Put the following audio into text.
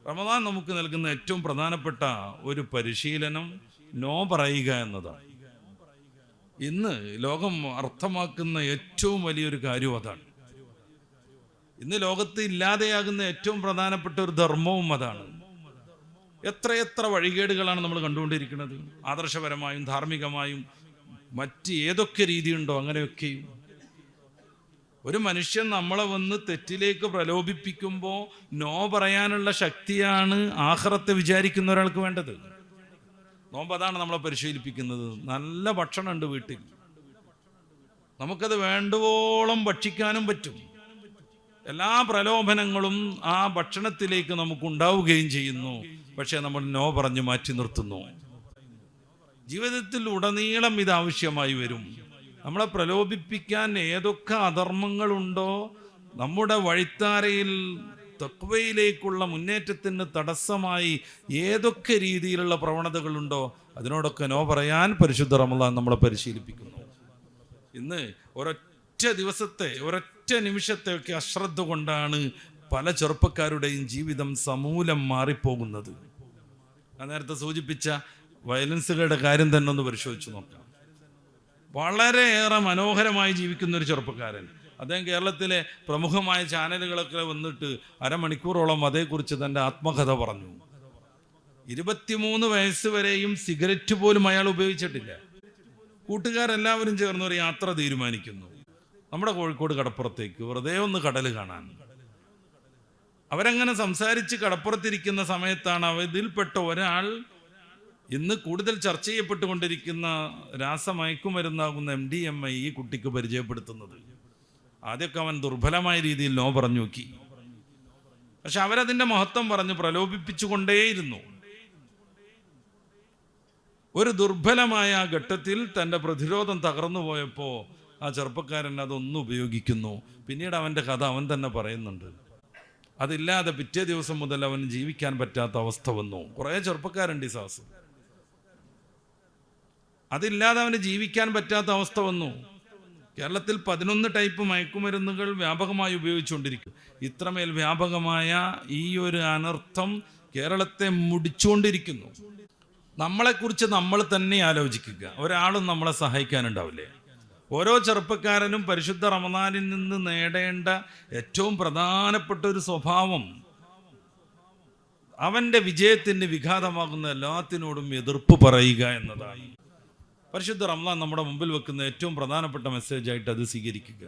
റമദാൻ നമുക്ക് നൽകുന്ന ഏറ്റവും പ്രധാനപ്പെട്ട ഒരു പരിശീലനം നോ പറയുക എന്നതാണ്. ഇന്ന് ലോകം അർത്ഥമാക്കുന്ന ഏറ്റവും വലിയൊരു കാര്യം അതാണ്. ഇന്ന് ലോകത്ത് ഇല്ലാതെയാകുന്ന ഏറ്റവും പ്രധാനപ്പെട്ട ഒരു ധർമ്മവും അതാണ്. എത്രയെത്ര വഴികേടുകളാണ് നമ്മൾ കണ്ടുകൊണ്ടിരിക്കുന്നത്. ആദർശപരമായും ധാർമ്മികമായും മറ്റ് ഏതൊക്കെ രീതിയുണ്ടോ അങ്ങനെയൊക്കെയും. ഒരു മനുഷ്യൻ നമ്മളെ വന്ന് തെറ്റിലേക്ക് പ്രലോഭിപ്പിക്കുമ്പോൾ നോ പറയാനുള്ള ശക്തിയാണ് ആഖിറത്തെ വിചാരിക്കുന്ന ഒരാൾക്ക് വേണ്ടത്. നോമ്പ് അതാണ് നമ്മളെ പരിശീലിപ്പിക്കുന്നത്. നല്ല ഭക്ഷണമുണ്ട് വീട്ടിൽ, നമുക്കത് വേണ്ടുവോളം ഭക്ഷിക്കാനും പറ്റും. എല്ലാ പ്രലോഭനങ്ങളും ആ ഭക്ഷണത്തിലേക്ക് നമുക്കുണ്ടാവുകയും ചെയ്യുന്നു. പക്ഷെ നമ്മൾ നോ പറഞ്ഞ് മാറ്റി നിർത്തുന്നു. ജീവിതത്തിൽ ഉടനീളം ഇത് ആവശ്യമായി വരും. നമ്മളെ പ്രലോഭിപ്പിക്കാൻ ഏതൊക്കെ അധർമ്മങ്ങളുണ്ടോ, നമ്മുടെ വഴിത്താരയിൽ തഖ്വയിലേക്കുള്ള മുന്നേറ്റത്തിന് തടസ്സമായി ഏതൊക്കെ രീതിയിലുള്ള പ്രവണതകളുണ്ടോ, അതിനോടൊക്കെ നോ പറയാൻ പരിശുദ്ധ റമദാൻ നമ്മളെ പരിശീലിപ്പിക്കുന്നു. ഇന്ന് ഒരൊറ്റ ദിവസത്തെ ഒരൊറ്റ നിമിഷത്തെയൊക്കെ അശ്രദ്ധ കൊണ്ടാണ് പല ചെറുപ്പക്കാരുടെയും ജീവിതം സമൂലം മാറിപ്പോകുന്നത്. ഞാൻ നേരത്തെ സൂചിപ്പിച്ച വയലൻസുകളുടെ കാര്യം തന്നെ ഒന്ന് പരിശോധിച്ച് നോക്കാം. വളരെയേറെ മനോഹരമായി ജീവിക്കുന്ന ഒരു ചെറുപ്പക്കാരൻ, അദ്ദേഹം കേരളത്തിലെ പ്രമുഖമായ ചാനലുകളൊക്കെ വന്നിട്ട് അരമണിക്കൂറോളം അതേക്കുറിച്ച് തൻ്റെ ആത്മകഥ പറഞ്ഞു. 23 വയസ്സ് വരെയും സിഗരറ്റ് പോലും അയാൾ ഉപയോഗിച്ചിട്ടില്ല. കൂട്ടുകാരെല്ലാവരും ചേർന്ന് ഒരു യാത്ര തീരുമാനിക്കുന്നു നമ്മുടെ കോഴിക്കോട് കടപ്പുറത്തേക്ക്, വെറുതെ ഒന്ന് കടൽ കാണാൻ. അവരങ്ങനെ സംസാരിച്ച് കടപ്പുറത്തിരിക്കുന്ന സമയത്താണ് ഇതിൽപ്പെട്ട ഒരാൾ ഇന്ന് കൂടുതൽ ചർച്ച ചെയ്യപ്പെട്ടുകൊണ്ടിരിക്കുന്ന രാസമയക്കുമരുന്നാകുന്ന MDMA ഈ കുട്ടിക്ക് പരിചയപ്പെടുത്തുന്നത്. ആദ്യമൊക്കെ അവൻ ദുർബലമായ രീതിയിൽ നോ പറഞ്ഞു നോക്കി. പക്ഷെ അവരതിൻ്റെ മഹത്വം പറഞ്ഞ് പ്രലോഭിപ്പിച്ചുകൊണ്ടേയിരുന്നു. ഒരു ദുർബലമായ ഘട്ടത്തിൽ തൻ്റെ പ്രതിരോധം തകർന്നു പോയപ്പോൾ ആ ചെറുപ്പക്കാരൻ അതൊന്നും ഉപയോഗിക്കുന്നു. പിന്നീട് അവൻ്റെ കഥ അവൻ തന്നെ പറയുന്നുണ്ട്. അതില്ലാതെ പിറ്റേ ദിവസം മുതൽ അവന് ജീവിക്കാൻ പറ്റാത്ത അവസ്ഥ വന്നു. കുറേ ചെറുപ്പക്കാരുണ്ട് ഈ സാഹസം. അതില്ലാതെ അവന് ജീവിക്കാൻ പറ്റാത്ത അവസ്ഥ വന്നു. കേരളത്തിൽ 11 ടൈപ്പ് മയക്കുമരുന്നുകൾ വ്യാപകമായി ഉപയോഗിച്ചുകൊണ്ടിരിക്കും. ഇത്രമേൽ വ്യാപകമായ ഈ ഒരു അനർത്ഥം കേരളത്തെ മുടിച്ചുകൊണ്ടിരിക്കുന്നു. നമ്മളെക്കുറിച്ച് നമ്മൾ തന്നെ ആലോചിക്കുക. ഒരാളും നമ്മളെ സഹായിക്കാനുണ്ടാവില്ലേ? ഓരോ ചെറുപ്പക്കാരനും പരിശുദ്ധ റമദാനിൽ നിന്ന് നേടേണ്ട ഏറ്റവും പ്രധാനപ്പെട്ട ഒരു സ്വഭാവം അവൻ്റെ വിജയത്തിന് വിഘാതമാകുന്ന എല്ലാത്തിനോടും എതിർപ്പ് പറയുക എന്നതാണ്. പരിശുദ്ധ റമദാൻ നമ്മുടെ മുമ്പിൽ വെക്കുന്ന ഏറ്റവും പ്രധാനപ്പെട്ട മെസ്സേജായിട്ട് അത് സ്വീകരിക്കുക.